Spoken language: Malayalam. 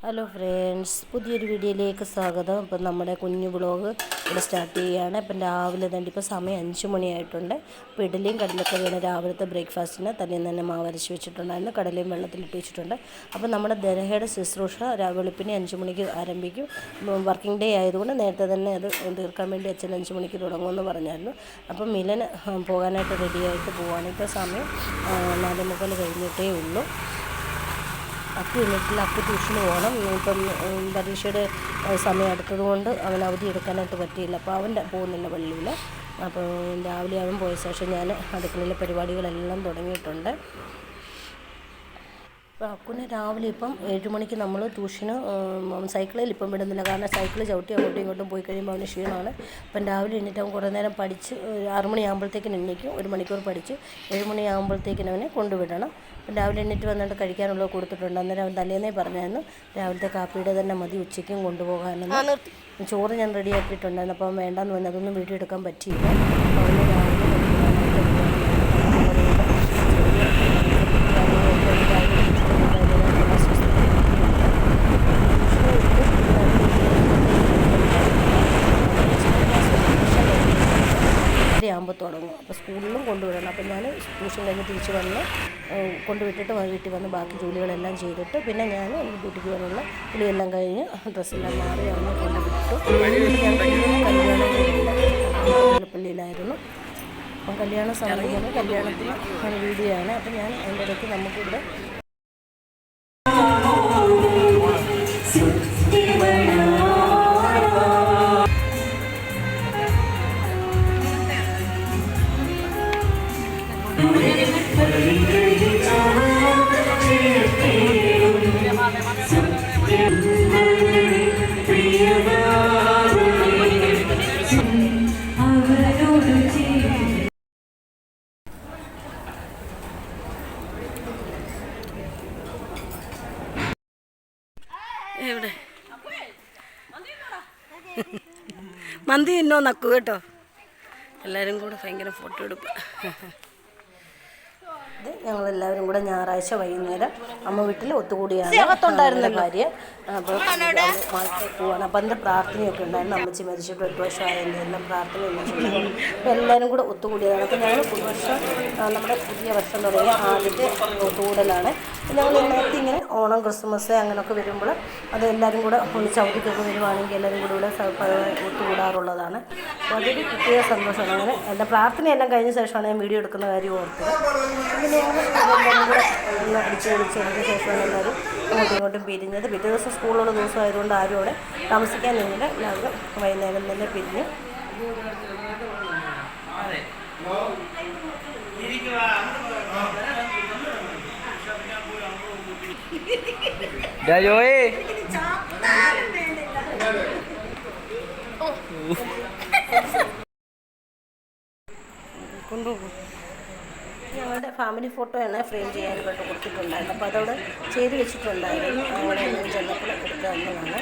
ഹലോ ഫ്രണ്ട്സ്, പുതിയൊരു വീഡിയോയിലേക്ക് സ്വാഗതം. ഇപ്പം നമ്മുടെ കുഞ്ഞു വ്ളോഗ് ഇവിടെ സ്റ്റാർട്ട് ചെയ്യുകയാണ്. ഇപ്പം രാവിലെ തന്നെ ഇപ്പോൾ സമയം 5 മണിയായിട്ടുണ്ട്. അപ്പോൾ ഇഡലിയും കടലക്കറിയാണ് രാവിലത്തെ ബ്രേക്ക്ഫാസ്റ്റിന്. തന്നെ മാവരച്ച് വെച്ചിട്ടുണ്ടായിരുന്നു, കടലയും വെള്ളത്തിലിട്ട് വെച്ചിട്ടുണ്ട്. അപ്പോൾ നമ്മുടെ ദരഹയുടെ ശുശ്രൂഷ വെളുപ്പിനെ 5 മണിക്ക് ആരംഭിക്കും. വർക്കിംഗ് ഡേ ആയതുകൊണ്ട് നേരത്തെ തന്നെ അത് തീർക്കാൻ വേണ്ടി അച്ഛൻ 5 മണിക്ക് തുടങ്ങുമെന്ന് പറഞ്ഞായിരുന്നു. അപ്പം മിലൻ പോകാനായിട്ട് റെഡിയായിട്ട് പോവുകയാണ്. ഇപ്പോൾ സമയം 4:45 കഴിഞ്ഞിട്ടേ ഉള്ളൂ. അക്കു എന്നിട്ടില്ല, അക്കു ട്യൂഷന് പോകണം. ഇപ്പം പരീക്ഷയുടെ സമയം അടുത്തതുകൊണ്ട് അവൻ അവധി എടുക്കാനായിട്ട് പറ്റിയില്ല. അപ്പോൾ അവൻ പോകുന്നില്ല പള്ളിയിൽ. അപ്പോൾ രാവിലെ അവൻ പോയ ശേഷം ഞാൻ അടുക്കളയിലെ പരിപാടികളെല്ലാം തുടങ്ങിയിട്ടുണ്ട്. അപ്പോൾ അക്കുനെ രാവിലെ ഇപ്പം 7 മണിക്ക് നമ്മൾ ട്യൂഷന് സൈക്കിളിൽ ഇപ്പം വിടുന്നില്ല, കാരണം സൈക്കിൾ ചവിട്ടി അങ്ങോട്ടും ഇങ്ങോട്ടും പോയി കഴിയുമ്പോൾ അവന് ക്ഷീണമാണ്. അപ്പം രാവിലെ എണീറ്റ് അവൻ കുറേ നേരം പഠിച്ച് 6 മണിയാകുമ്പോഴത്തേക്കിന് എണീക്കും. 1 മണിക്കൂർ പഠിച്ച് 7 മണിയാകുമ്പോഴത്തേക്കിന് അവനെ കൊണ്ടുവിടണം. അപ്പം രാവിലെ എണീറ്റ് വന്നിട്ട് കഴിക്കാനുള്ളത് കൊടുത്തിട്ടുണ്ട്. അന്നേരം അവൻ തലേന്നേ പറഞ്ഞായിരുന്നു രാവിലത്തെ കാപ്പിയുടെ തന്നെ മതി ഉച്ചയ്ക്കും കൊണ്ടുപോകാനെന്ന്. ചോറ് ഞാൻ റെഡിയാക്കിയിട്ടുണ്ടായിരുന്നു. അപ്പം വേണ്ടാന്ന് പറഞ്ഞാൽ അതൊന്നും വീഡിയോ എടുക്കാൻ പറ്റിയില്ല. അവന് ആകുമ്പോൾ തുടങ്ങും. അപ്പോൾ സ്കൂളിലും കൊണ്ടുവിടണം. അപ്പോൾ ഞാൻ ട്യൂഷൻ കഴിഞ്ഞ് തിരിച്ച് വന്ന് കൊണ്ടുവിട്ടിട്ട് വീട്ടിൽ വന്ന് ബാക്കി ജോലികളെല്ലാം ചെയ്തിട്ട് പിന്നെ ഞാൻ ഡ്യൂട്ടിക്ക് പോകാനുള്ള കുളിയെല്ലാം കഴിഞ്ഞ് ഡ്രസ്സെല്ലാം മാറി അവനെ കൊണ്ടുവിട്ടു. ഞാൻ പള്ളിയിലായിരുന്നു. അപ്പം കല്യാണ സമയം കല്യാണത്തിന് വീഡിയോ ആണ്. അപ്പം ഞാൻ അതിൻ്റെ ഇടയ്ക്ക് നമുക്കിവിടെ എവിടെ മന്തി തിന്നോ നക്കു കേട്ടോ. എല്ലാവരും കൂടെ ഭയങ്കര ഫോട്ടോ എടുപ്പ്. ഇത് ഞങ്ങളെല്ലാവരും കൂടെ ഞായറാഴ്ച വൈകുന്നേരം അമ്മ വീട്ടിൽ ഒത്തുകൂടിയാണ് ഭാര്യ. അപ്പോൾ മാറ്റി പോവാണ്. അപ്പം അതിൻ്റെ പ്രാർത്ഥനയൊക്കെ ഉണ്ടായിരുന്നു. അമ്മച്ചി മരിച്ചിട്ട് 8 വർഷമായതിൻ്റെ എല്ലാം പ്രാർത്ഥനയൊന്നും ചെയ്യുന്നു. അപ്പോൾ എല്ലാവരും കൂടെ ഒത്തുകൂടിയതാണ്. അപ്പോൾ ഞങ്ങൾ പുതുവർഷം നമ്മുടെ പുതിയ വർഷം തുടങ്ങിയ ആദ്യത്തെ ഒത്തുകൂടലാണ്. ഞങ്ങൾ നേരത്തെ ഇങ്ങനെ ഓണം ക്രിസ്മസ് അങ്ങനെയൊക്കെ വരുമ്പോൾ അത് എല്ലാവരും കൂടെ ഒന്നിച്ച് അവധിക്കൊക്കെ വരുവാണെങ്കിൽ എല്ലാവരും കൂടെ ഇവിടെ ഒത്തുകൂടാറുള്ളതാണ്. അപ്പോൾ അതൊരു പ്രത്യേക സന്തോഷമാണ്. അങ്ങനെ എൻ്റെ പ്രാർത്ഥനയെല്ലാം കഴിഞ്ഞ ശേഷമാണ് ഞാൻ വീഡിയോ എടുക്കുന്ന കാര്യം ഓർത്തത്. പിന്നെ ഞങ്ങൾ എല്ലാവരും കൂടെ ഒന്ന് അടിച്ച് പൊളിച്ചതിന് ശേഷമാണ് എല്ലാവരും അങ്ങോട്ടും ഇങ്ങോട്ടും പിരിഞ്ഞത്. പിറ്റേ ദിവസം സ്കൂളുള്ള ദിവസം ആയതുകൊണ്ട് ആരും അവിടെ താമസിക്കാൻ നിന്നില്ല. എല്ലാവരും വൈകുന്നേരം തന്നെ പിരിഞ്ഞു. കൊണ്ടുപോകും. ഞങ്ങളുടെ ഫാമിലി ഫോട്ടോയാണ് ഫ്രെയിം ചെയ്യാനായിട്ട് കൊടുത്തിട്ടുണ്ടായിരുന്നു. അപ്പോൾ അതവിടെ ചെയ്ത് വെച്ചിട്ടുണ്ടായിരുന്നു. അവിടെ ചെന്നപ്പോൾ എടുത്ത് തന്നതാണ്.